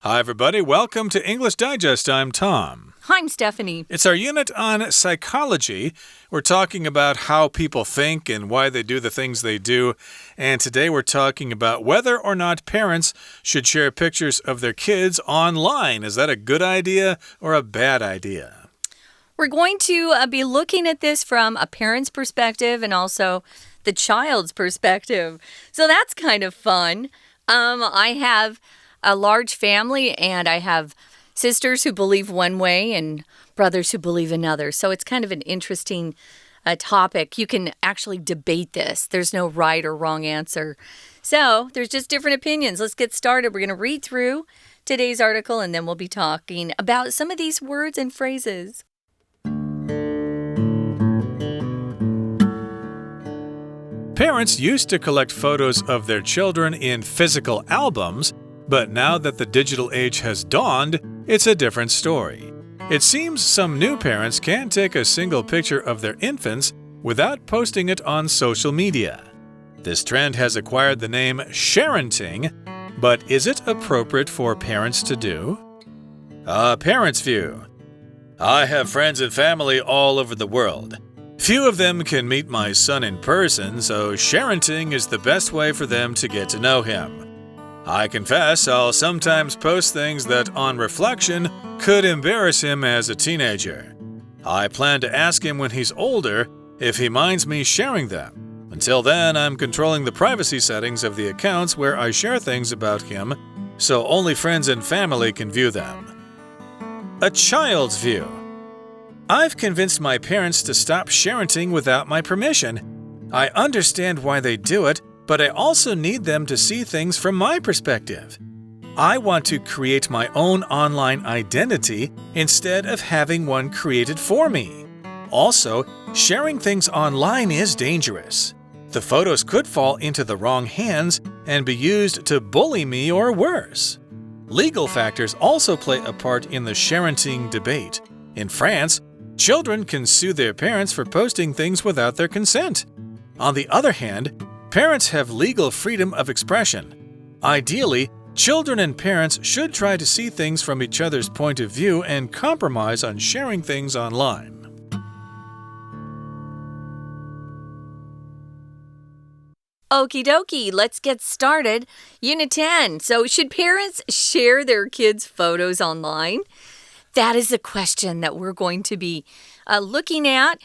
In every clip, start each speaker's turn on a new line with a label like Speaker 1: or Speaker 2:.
Speaker 1: Hi, everybody. Welcome to English Digest. I'm Tom.
Speaker 2: I'm Stephanie.
Speaker 1: It's our unit on psychology. We're talking about how people think and why they do the things they do. And today we're talking about whether or not parents should share pictures of their kids online. Is that a good idea or a bad idea?
Speaker 2: We're going to be looking at this from a parent's perspective and also the child's perspective. So that's kind of fun. I have a large family, and I have sisters who believe one way and brothers who believe another. So it's kind of an interesting topic. You can actually debate this. There's no right or wrong answer. So there's just different opinions. Let's get started. We're going to read through today's article, and then we'll be talking about some of these words and phrases.
Speaker 1: Parents used to collect photos of their children in physical albums, but now that the digital age has dawned, it's a different story. It seems some new parents can't take a single picture of their infants without posting it on social media. This trend has acquired the name sharenting, but is it appropriate for parents to do? A parent's view. I have friends and family all over the world. Few of them can meet my son in person, so sharenting is the best way for them to get to know him. I confess I'll sometimes post things that, on reflection, could embarrass him as a teenager. I plan to ask him when he's older if he minds me sharing them. Until then, I'm controlling the privacy settings of the accounts where I share things about him, so only friends and family can view them. A child's view. I've convinced my parents to stop sharenting without my permission. I understand why they do it, but I also need them to see things from my perspective. I want to create my own online identity instead of having one created for me. Also, sharing things online is dangerous. The photos could fall into the wrong hands and be used to bully me or worse. Legal factors also play a part in the sharenting debate. In France, children can sue their parents for posting things without their consent. On the other hand, parents have legal freedom of expression. Ideally, children and parents should try to see things from each other's point of view and compromise on sharing things online.
Speaker 2: Okie dokie, let's get started. Unit 10. So, should parents share their kids' photos online? That is a question that we're going to be looking at.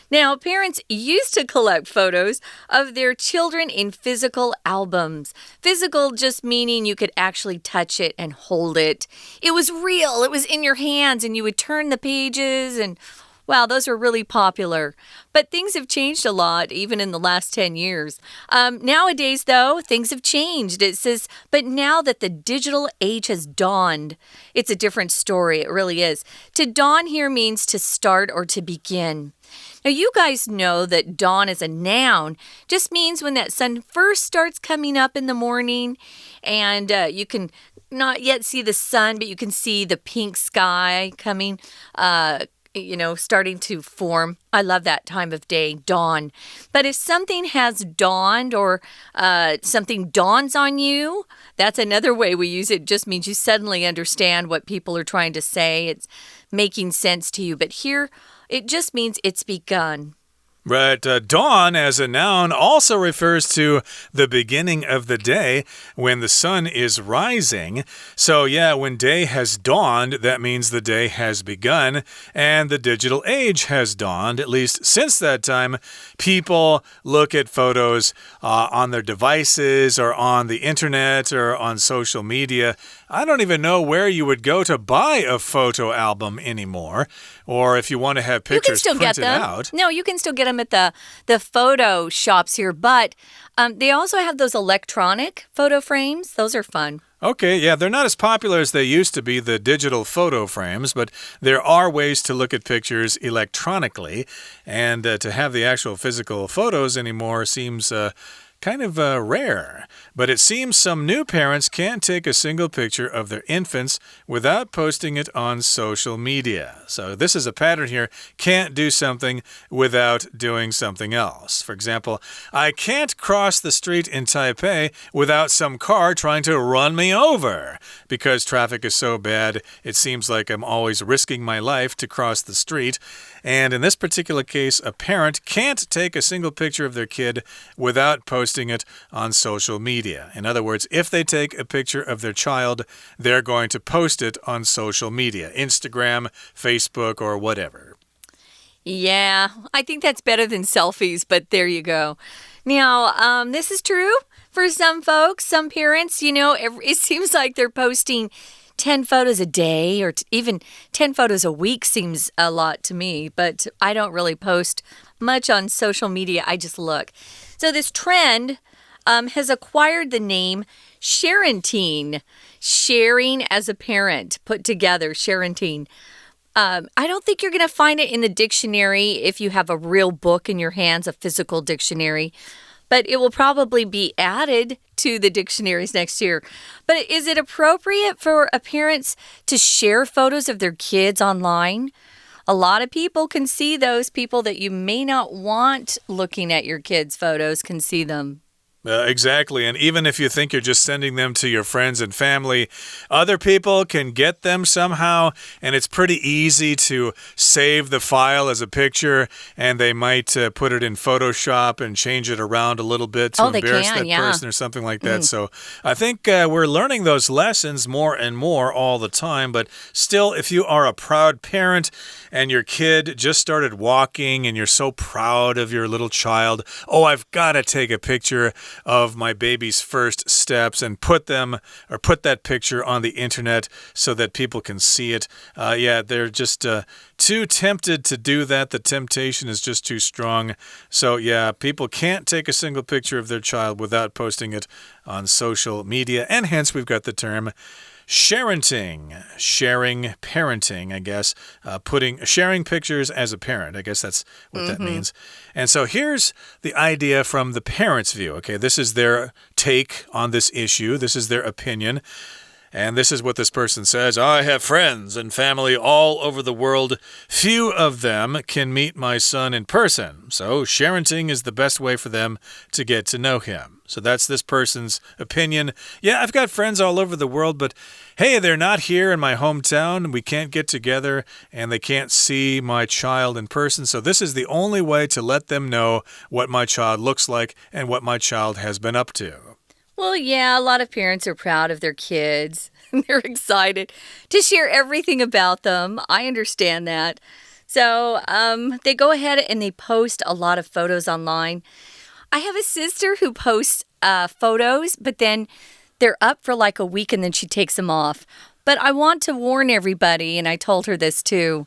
Speaker 2: Now, parents used to collect photos of their children in physical albums. Physical just meaning you could actually touch it and hold it. It was real. It was in your hands, and you would turn the pages, and wow, those were really popular. But things have changed a lot, even in the last 10 years. Nowadays, though, things have changed. It says, but now that the digital age has dawned, it's a different story. It really is. To dawn here means to start or to begin. Now, you guys know that dawn as a noun just means when that sun first starts coming up in the morning, and you can not yet see the sun, but you can see the pink sky coming, starting to form. I love that time of day, dawn. But if something has dawned or something dawns on you, that's another way we use it. It just means you suddenly understand what people are trying to say. It's making sense to you. But here, it just means it's begun.
Speaker 1: Right. Dawn as a noun also refers to the beginning of the day when the sun is rising. So yeah, when day has dawned, that means the day has begun and the digital age has dawned. At least since that time, people look at photos on their devices or on the internet or on social media. I don't even know where you would go to buy a photo album anymore, or if you want to have pictures printed out.
Speaker 2: No, you can still get them at the photo shops here, but they also have those electronic photo frames. Those are fun.
Speaker 1: Okay, yeah, they're not as popular as they used to be, the digital photo frames, but there are ways to look at pictures electronically, and to have the actual physical photos anymore seems kind of rare. But it seems some new parents can't take a single picture of their infants without posting it on social media. So this is a pattern here. Can't do something without doing something else. For example, I can't cross the street in Taipei without some car trying to run me over. Because traffic is so bad, it seems like I'm always risking my life to cross the street. And in this particular case, a parent can't take a single picture of their kid without posting it on social media. In other words, if they take a picture of their child, they're going to post it on social media, Instagram, Facebook, or whatever.
Speaker 2: Yeah, I think that's better than selfies, but there you go. Now, this is true for some folks, some parents. It seems like they're posting 10 photos a day or even 10 photos a week seems a lot to me, but I don't really post much on social media. I just look. So this trend has acquired the name sharenting, sharing as a parent, put together, sharenting. I don't think you're going to find it in the dictionary if you have a real book in your hands, a physical dictionary. But it will probably be added to the dictionaries next year. But is it appropriate for parents to share photos of their kids online? A lot of people can see those. People that you may not want looking at your kids' photos can see them.
Speaker 1: Exactly. And even if you think you're just sending them to your friends and family, other people can get them somehow. And it's pretty easy to save the file as a picture. And they might put it in Photoshop and change it around a little bit to embarrass that person or something like that. So I think we're learning those lessons more and more all the time. But still, if you are a proud parent and your kid just started walking and you're so proud of your little child, oh, I've got to take a picture of my baby's first steps and put that picture on the internet so that people can see it. Yeah, they're just too tempted to do that. The temptation is just too strong. So yeah, people can't take a single picture of their child without posting it on social media. And hence we've got the term sharenting, sharing parenting, I guess, sharing pictures as a parent. I guess that's what that means. And so here's the idea from the parents' view. Okay, this is their take on this issue. This is their opinion. And this is what this person says. I have friends and family all over the world. Few of them can meet my son in person. So sharenting is the best way for them to get to know him. So that's this person's opinion. Yeah, I've got friends all over the world, but hey, they're not here in my hometown. We can't get together and they can't see my child in person. So this is the only way to let them know what my child looks like and what my child has been up to.
Speaker 2: Well, yeah, a lot of parents are proud of their kids. They're excited to share everything about them. I understand that. So they go ahead and they post a lot of photos online. I have a sister who posts photos, but then they're up for like a week and then she takes them off. But I want to warn everybody, and I told her this too.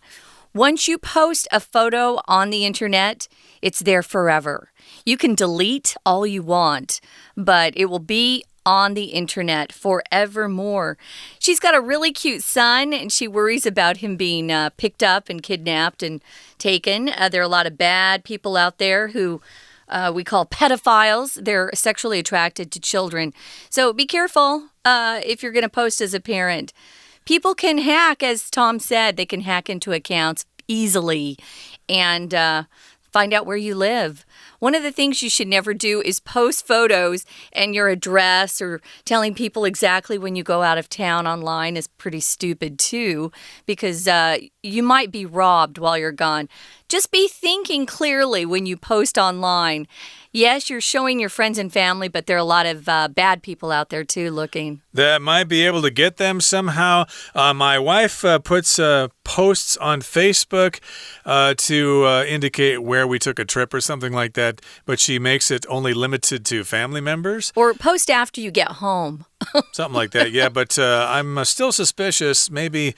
Speaker 2: Once you post a photo on the internet, it's there forever. You can delete all you want, but it will be on the internet forevermore. She's got a really cute son, and she worries about him being picked up and kidnapped and taken. There are a lot of bad people out there who we call pedophiles. They're sexually attracted to children. So be careful if you're going to post as a parent. People can hack, as Tom said, they can hack into accounts easily and find out where you live. One of the things you should never do is post photos and your address or telling people exactly when you go out of town online is pretty stupid too, because you might be robbed while you're gone. Just be thinking clearly when you post online. Yes, you're showing your friends and family, but there are a lot of bad people out there too looking.
Speaker 1: That might be able to get them somehow. My wife puts posts on Facebook to indicate where we took a trip or something like that, but she makes it only limited to family members.
Speaker 2: Or post after you get home.
Speaker 1: Something like that, yeah. But I'm still suspicious. Maybe,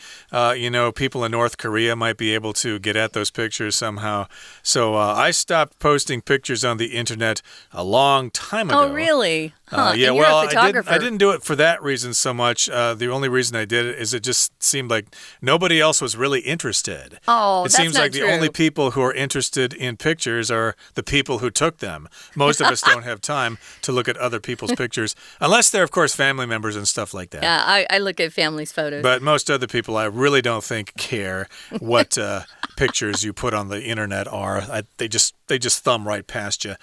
Speaker 1: people in North Korea might be able to get at those pictures somehow. So I stopped posting pictures on the internet a long time ago.
Speaker 2: Oh, really? Huh.
Speaker 1: Yeah,
Speaker 2: and you're a photographer.
Speaker 1: I didn't do it for that reason so much. The only reason I did it is it just seemed like nobody else was really interested.
Speaker 2: Oh,
Speaker 1: that's not true. It seems like the only people who are interested in pictures are the people who took them. Most of us don't have time to look at other people's pictures, unless they're, of course, family members and stuff like that.
Speaker 2: Yeah, I look at family's photos.
Speaker 1: But most other people, I really don't think care what pictures you put on the internet are. They just thumb right past you.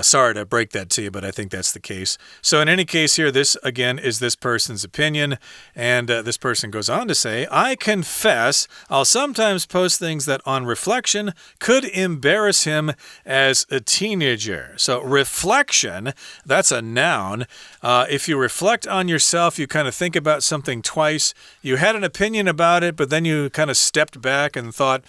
Speaker 1: Sorry to break that to you, but I think that's the case. So in any case here, this, again, is this person's opinion. And this person goes on to say, I confess I'll sometimes post things that on reflection could embarrass him as a teenager. So reflection, that's a noun. If you reflect on yourself, you kind of think about something twice. You had an opinion about it, but then you kind of stepped back and thought,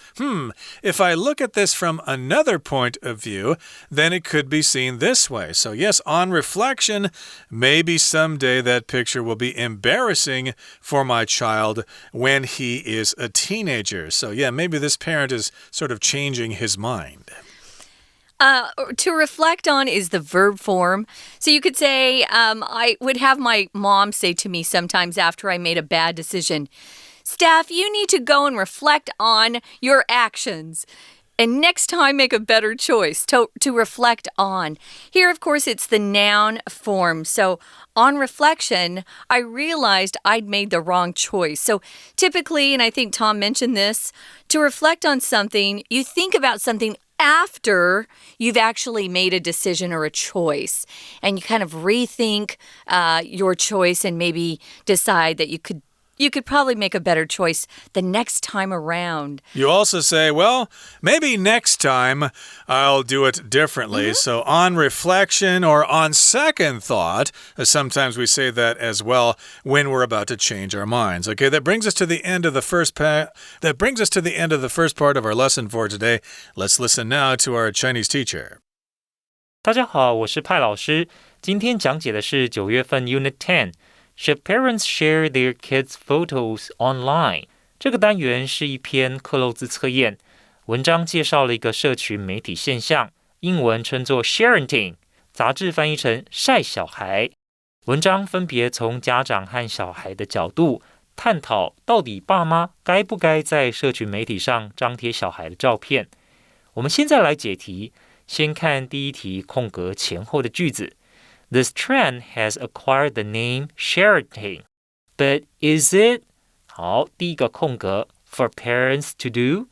Speaker 1: if I look at this from another point of view, then it could be seen this way. So yes, on reflection, maybe someday that picture will be embarrassing for my child when he is a teenager. So yeah, maybe this parent is sort of changing his mind.
Speaker 2: To reflect on is the verb form. So you could say, I would have my mom say to me sometimes after I made a bad decision, Steph, you need to go and reflect on your actions. And next time, make a better choice to reflect on. Here, of course, it's the noun form. So on reflection, I realized I'd made the wrong choice. So typically, and I think Tom mentioned this, to reflect on something, you think about something after you've actually made a decision or a choice. And you kind of rethink your choice and maybe decide that you could probably make a better choice the next time around.
Speaker 1: You also say, well, maybe next time I'll do it differently. So on reflection or on second thought, sometimes we say that as well when we're about to change our minds. Okay, that brings us to the end of the first part of our lesson for today. Let's listen now to our Chinese teacher.
Speaker 3: 大家好，我是派老师。今天讲解的是9月份 Unit 10。Should parents share their kids' photos online? 这个单元是一篇克漏字测验，文章介绍了一个社群媒体现象，英文称作 sharenting， 杂志翻译成晒小孩。文章分别从家长和小孩的角度探讨，到底爸妈该不该在社群媒体上张贴小孩的照片。我们现在来解题，先看第一题空格前后的句子。This trend has acquired the name sharenting, but is it? 好，第一个空格 for parents to do.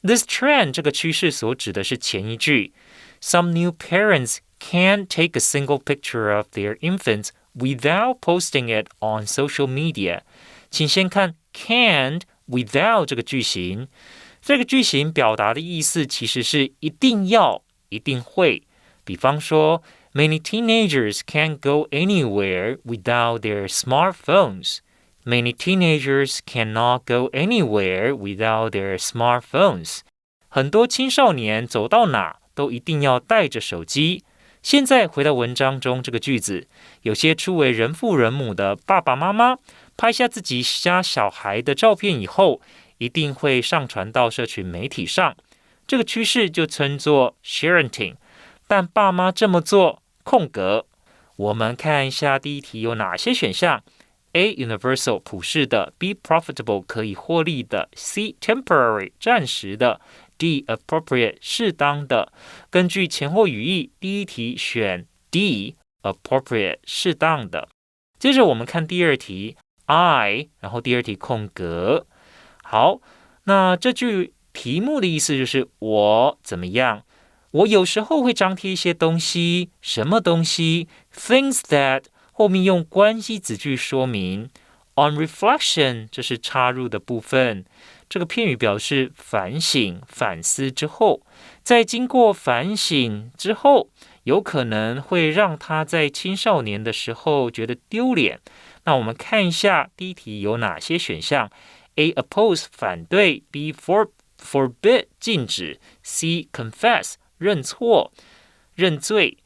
Speaker 3: This trend 这个趋势所指的是前一句 Some new parents can't take a single picture of their infants without posting it on social media. 请先看 can't without 这个句型，这个句型表达的意思其实是一定要、一定会。比方说Many teenagers can't go anywhere without their smartphones. Many teenagers cannot go anywhere without their smartphones. 很多青少年走到哪都一定要带着手机。现在回到文章中这个句子，有些初为人父人母的爸爸妈妈拍下自己家小孩的照片以后，一定会上传到社群媒体上。这个趋势就称作 sharenting。但爸妈这么做，空格。我们看一下第一题有哪些选项 ：A. Universal 普世的 ，B. Profitable 可以获利的 ，C. Temporary 暂时的 ，D. Appropriate 适当的。根据前后语义，第一题选 D. Appropriate 适当的。接着我们看第二题 I， 然后第二题空格。好，那这句题目的意思就是我怎么样？我有时候会张贴一些东西，什么东西 ？Things that 后面用关系子句说明。On reflection 这是插入的部分，这个片语表示反省、反思之后，在经过反省之后，有可能会让他在青少年的时候觉得丢脸。那我们看一下第一题有哪些选项 ：A. Oppose 反对 ，B. Forbid 禁止 ，C. Confess。认错、认罪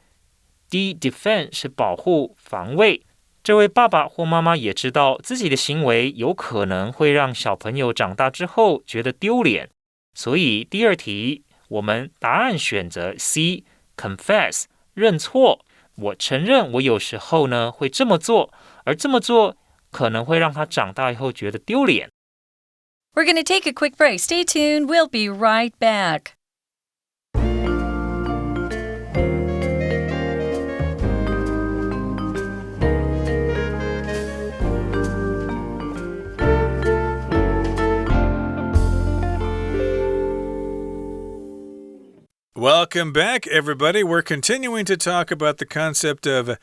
Speaker 3: D. Defend 是保护、防卫这位爸爸或妈妈也知道自己的行为有可能会让小朋友长大之后觉得丢脸，所以第二题我们答案选择 C confess 认错。我承认我有时候呢会这么做，而这么做可能会让他长大以后觉得丢脸。
Speaker 2: We're going to take a quick break. Stay tuned. We'll be right back.
Speaker 1: Welcome back, everybody. We're continuing to talk about the concept of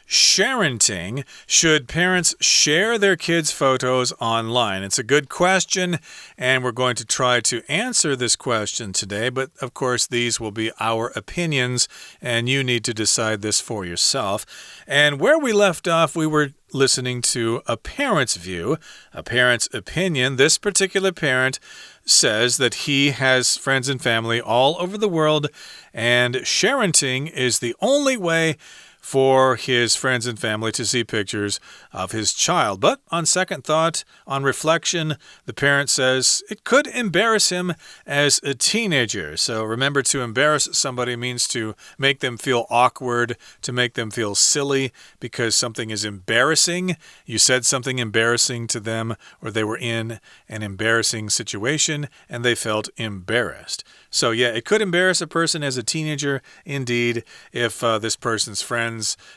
Speaker 1: sharenting. Should parents share their kids' photos online? It's a good question, and we're going to try to answer this question today. But, of course, these will be our opinions, and you need to decide this for yourself. And where we left off, we were listening to a parent's view, a parent's opinion. This particular parent says that he has friends and family all over the world, and sharenting is the only way for his friends and family to see pictures of his child. But on second thought, on reflection, the parent says it could embarrass him as a teenager. So remember, to embarrass somebody means to make them feel awkward, to make them feel silly because something is embarrassing. You said something embarrassing to them, or they were in an embarrassing situation and they felt embarrassed. So yeah, it could embarrass a person as a teenager. Indeed, if this person's friends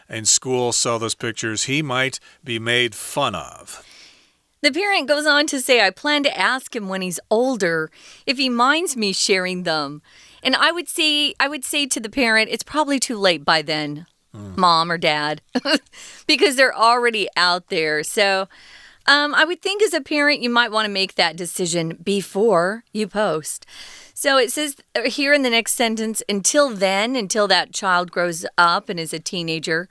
Speaker 1: in school saw those pictures, he might be made fun of.
Speaker 2: The parent goes on to say, I plan to ask him when he's older if he minds me sharing them. And I would say to the parent, it's probably too late by then, mom or dad, because they're already out there. So I would think as a parent, you might want to make that decision before you post. So it says here in the next sentence, until then, until that child grows up and is a teenager,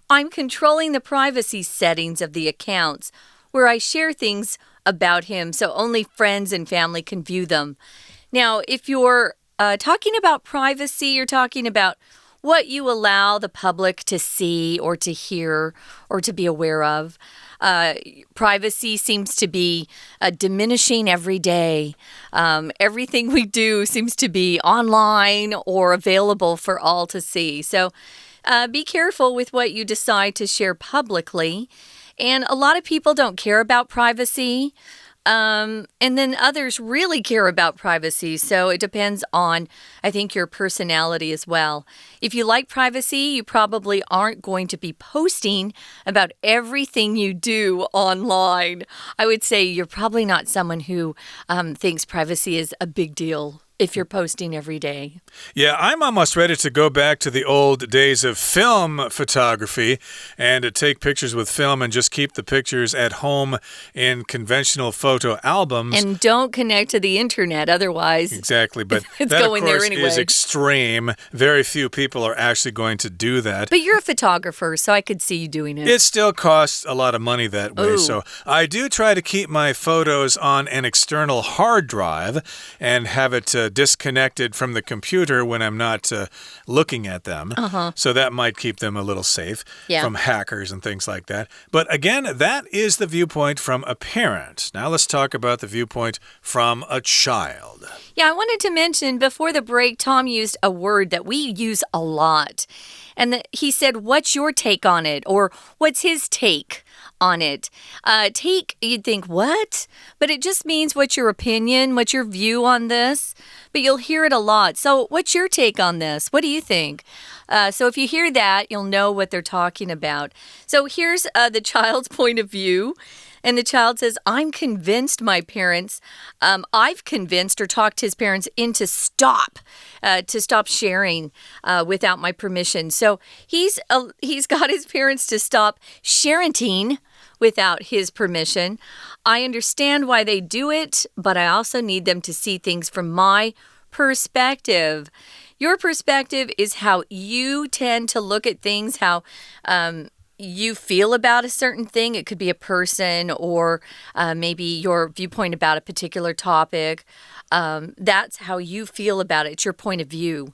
Speaker 2: I'm controlling the privacy settings of the accounts where I share things about him so only friends and family can view them. Now, if you're talking about privacy, you're talking about what you allow the public to see or to hear or to be aware of. Privacy seems to be diminishing every day. Everything we do seems to be online or available for all to see. So be careful with what you decide to share publicly. And a lot of people don't care about privacy. And then others really care about privacy. So it depends on, I think, your personality as well. If you like privacy, you probably aren't going to be posting about everything you do online. I would say you're probably not someone who thinks privacy is a big deal if you're posting every day.
Speaker 1: Yeah, I'm almost ready to go back to the old days of film photography and to take pictures with film and just keep the pictures at home in conventional photo albums.
Speaker 2: And don't connect to the internet otherwise.
Speaker 1: Exactly, but
Speaker 2: it's
Speaker 1: that,
Speaker 2: going
Speaker 1: of course,
Speaker 2: there anyway.
Speaker 1: is extreme. Very few people are actually going to do that.
Speaker 2: But you're a photographer, so I could see you doing it.
Speaker 1: It still costs a lot of money that way.
Speaker 2: Ooh.
Speaker 1: So I do try to keep my photos on an external hard drive and have it disconnected from the computer when I'm not looking at them. So that might keep them a little safe from hackers and things like that. But again, that is the viewpoint from a parent. Now let's talk about the viewpoint from a child.
Speaker 2: Yeah, I wanted to mention before the break, Tom used a word that we use a lot. And he said, what's your take on it? Or what's his take on it? Take, you'd think, what? But it just means what's your opinion, what's your view on this? But you'll hear it a lot. So what's your take on this? What do you think? So if you hear that, you'll know what they're talking about. So here's the child's point of view. And the child says, I'm convinced my parents, I've convinced or talked his parents into stop sharing without my permission. So he's got his parents to stop sharenting without his permission. I understand why they do it, but I also need them to see things from my perspective. Your perspective is how you tend to look at things, how you feel about a certain thing. It could be a person or maybe your viewpoint about a particular topic. That's how you feel about it. It's your point of view.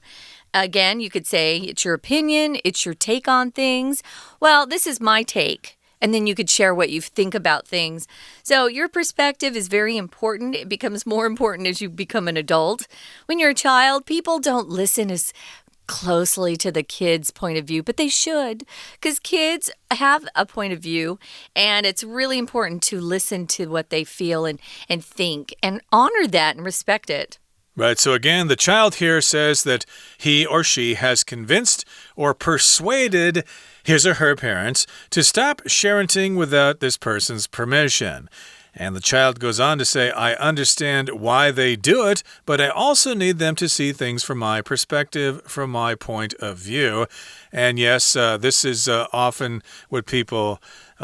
Speaker 2: Again, you could say it's your opinion, it's your take on things. Well, this is my take. And then you could share what you think about things. So your perspective is very important. It becomes more important as you become an adult. When you're a child, people don't listen as closely to the kids' point of view, but they should, because kids have a point of view, and it's really important to listen to what they feel and think, and honor that and respect it.
Speaker 1: Right, so again, the child here says that he or she has convinced or persuaded his or her parents to stop sharing without this person's permission. And the child goes on to say, I understand why they do it, but I also need them to see things from my perspective, from my point of view. And yes, this is often what people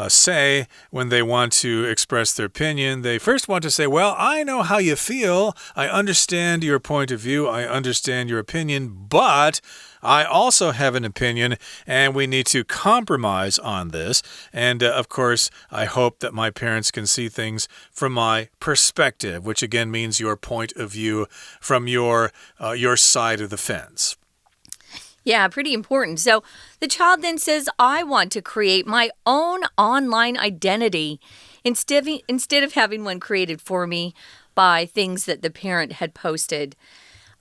Speaker 1: say when they want to express their opinion. They first want to say, well, I know how you feel. I understand your point of view. I understand your opinion, but I also have an opinion, and we need to compromise on this. And, of course, I hope that my parents can see things from my perspective, which again means your point of view from your side of the fence.
Speaker 2: Yeah, pretty important. So the child then says, I want to create my own online identity instead of having one created for me by things that the parent had posted.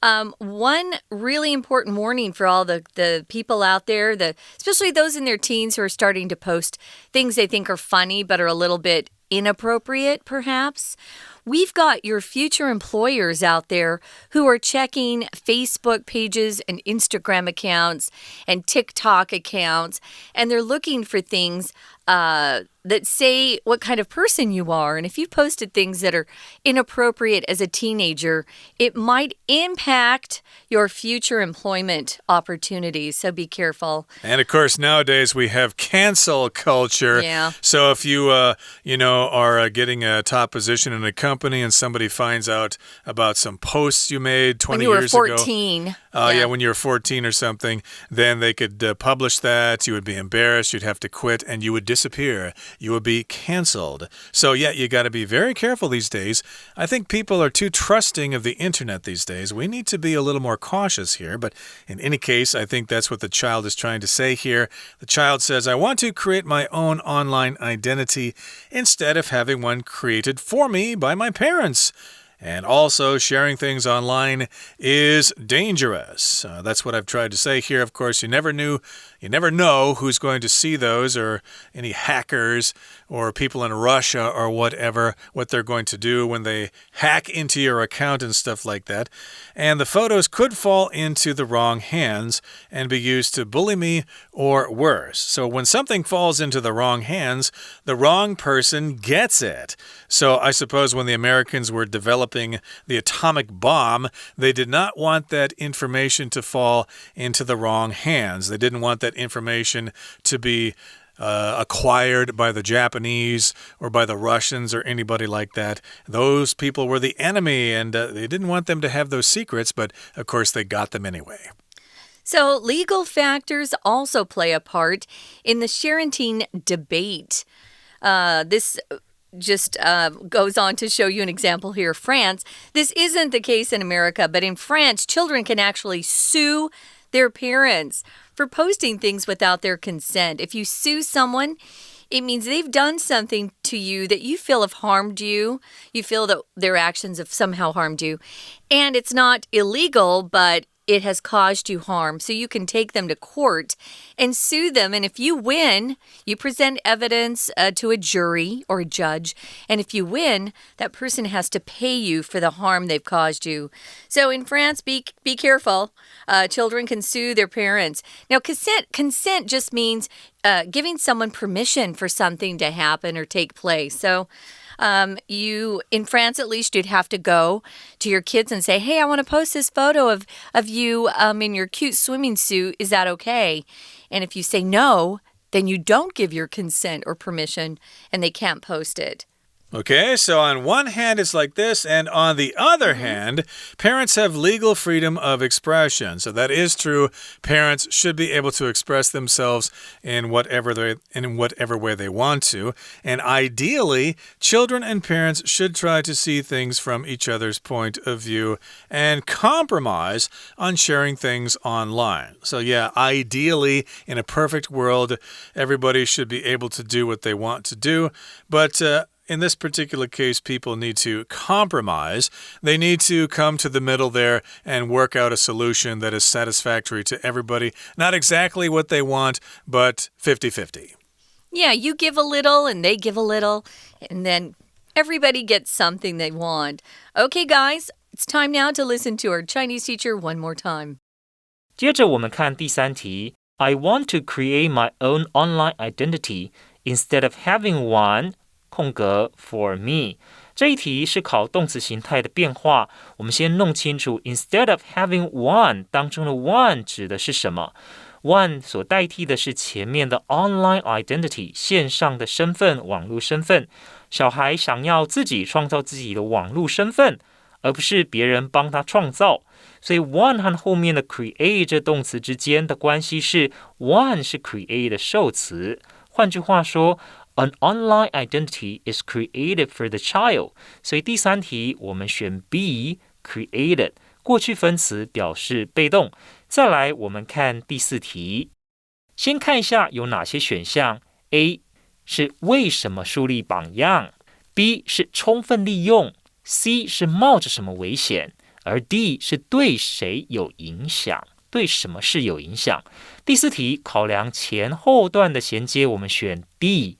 Speaker 2: One really important warning for all the people out there, especially those in their teens who are starting to post things they think are funny but are a little bit inappropriate, perhaps. We've got your future employers out there who are checking Facebook pages and Instagram accounts and TikTok accounts, and they're looking for things that say what kind of person you are. And if you posted things that are inappropriate as a teenager, it might impact your future employment opportunities. So be careful.
Speaker 1: And of course, nowadays we have cancel culture.
Speaker 2: Yeah.
Speaker 1: So if you, are getting a top position in a company and somebody finds out about some posts you made 20 years ago.
Speaker 2: When you were 14.
Speaker 1: Yeah, when you were 14 or something, then they could publish that. You would be embarrassed. You'd have to quit, and you would disappear. You would be canceled. So, yeah, you got to be very careful these days. I think people are too trusting of the internet these days. We need to be a little more cautious here. But in any case, I think that's what the child is trying to say here. The child says, I want to create my own online identity instead of having one created for me by my parents. And also, sharing things online is dangerous. That's what I've tried to say here. Of course, you never know who's going to see those, or any hackers or people in Russia or whatever, what they're going to do when they hack into your account and stuff like that. And the photos could fall into the wrong hands and be used to bully me or worse. So when something falls into the wrong hands, the wrong person gets it. So I suppose when the Americans were developing the atomic bomb, they did not want that information to fall into the wrong hands. They didn't want that information to be acquired by the Japanese or by the Russians or anybody like that. Those people were the enemy, and they didn't want them to have those secrets, but of course they got them anyway.
Speaker 2: So legal factors also play a part in the parenting debate. This just goes on to show you an example here. France. This isn't the case in America, but in France, children can actually sue their parents for posting things without their consent. If you sue someone, it means they've done something to you that you feel have harmed you. You feel that their actions have somehow harmed you. And it's not illegal, but it has caused you harm. So you can take them to court and sue them. And if you win, you present evidence to a jury or a judge. And if you win, that person has to pay you for the harm they've caused you. So in France, be careful. Children can sue their parents. Now, consent just means giving someone permission for something to happen or take place. So in France, at least, you'd have to go to your kids and say, hey, I want to post this photo of you in your cute swimming suit. Is that okay? And if you say no, then you don't give your consent or permission, and they can't post it.
Speaker 1: Okay, so on one hand, it's like this, and on the other hand, parents have legal freedom of expression. So that is true. Parents should be able to express themselves in whatever way they want to. And ideally, children and parents should try to see things from each other's point of view and compromise on sharing things online. So yeah, ideally, in a perfect world, everybody should be able to do what they want to do. But in this particular case, people need to compromise. They need to come to the middle there and work out a solution that is satisfactory to everybody. Not exactly what they want, but 50-50.
Speaker 2: Yeah, you give a little and they give a little, and then everybody gets something they want. Okay, guys, it's time now to listen to our Chinese teacher one more time.
Speaker 3: 接着我们看第3题 I want to create my own online identity instead of having one空格 for me 这一题是考动词形态的变化，我们先弄清楚 instead of having one 当中的 one 指的是什么。one 所代替的是前面的 online identity 线上的身份网络身份，小孩想要自己创造自己的网络身份，而不是别人帮他创造，所以 one 和后面的 create 这动词之间的关系是 one 是 create 的受词，换句话说An online identity is created for the child. 所以第3题我们选 B created 过去分词表示被动。再来我们看第4题，先看一下有哪些选项。A 是为什么树立榜样， B 是充分利用， C 是冒着什么危险，而 D 是对谁有影响，对什么事有影响。第4题考量前后段的衔接，我们选 D，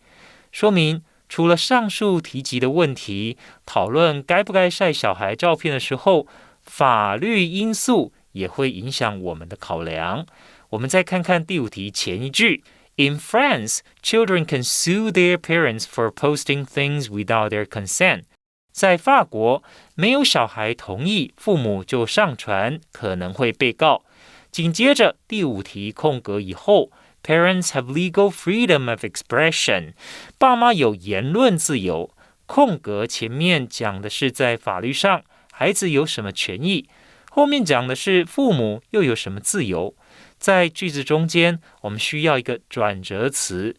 Speaker 3: 说明除了上述提及的问题，讨论该不该晒小孩照片的时候，法律因素也会影响我们的考量。我们再看看第5题前一句 In France, children can sue their parents for posting things without their consent. 在法国，没有小孩同意，父母就上传，可能会被告。紧接着第5题空格以后Parents have legal freedom of expression. 爸妈有言论自由。空格前面讲的是在法律上，孩子有什么权益，后面讲的是父母又有什么自由。在句子中间，我们需要一个转折词。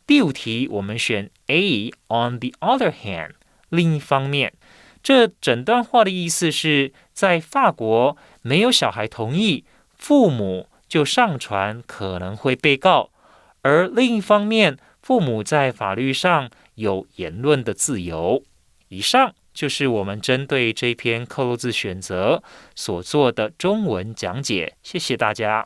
Speaker 3: 第5题我们选 A on the other hand， 另一方面。这整段话的意思是在法国没有小孩同意，父母就上传可能会被告，而另一方面，父母在法律上有言论的自由。以上就是我们针对这篇扣漏字选择所做的中文讲解，谢谢大家。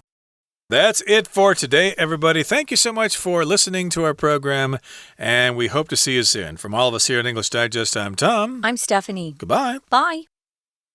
Speaker 1: That's it for today, everybody. Thank you so much for listening to our program, and we hope to see you soon. From all of us here at English Digest, I'm Tom.
Speaker 2: I'm Stephanie.
Speaker 1: Goodbye.
Speaker 2: Bye.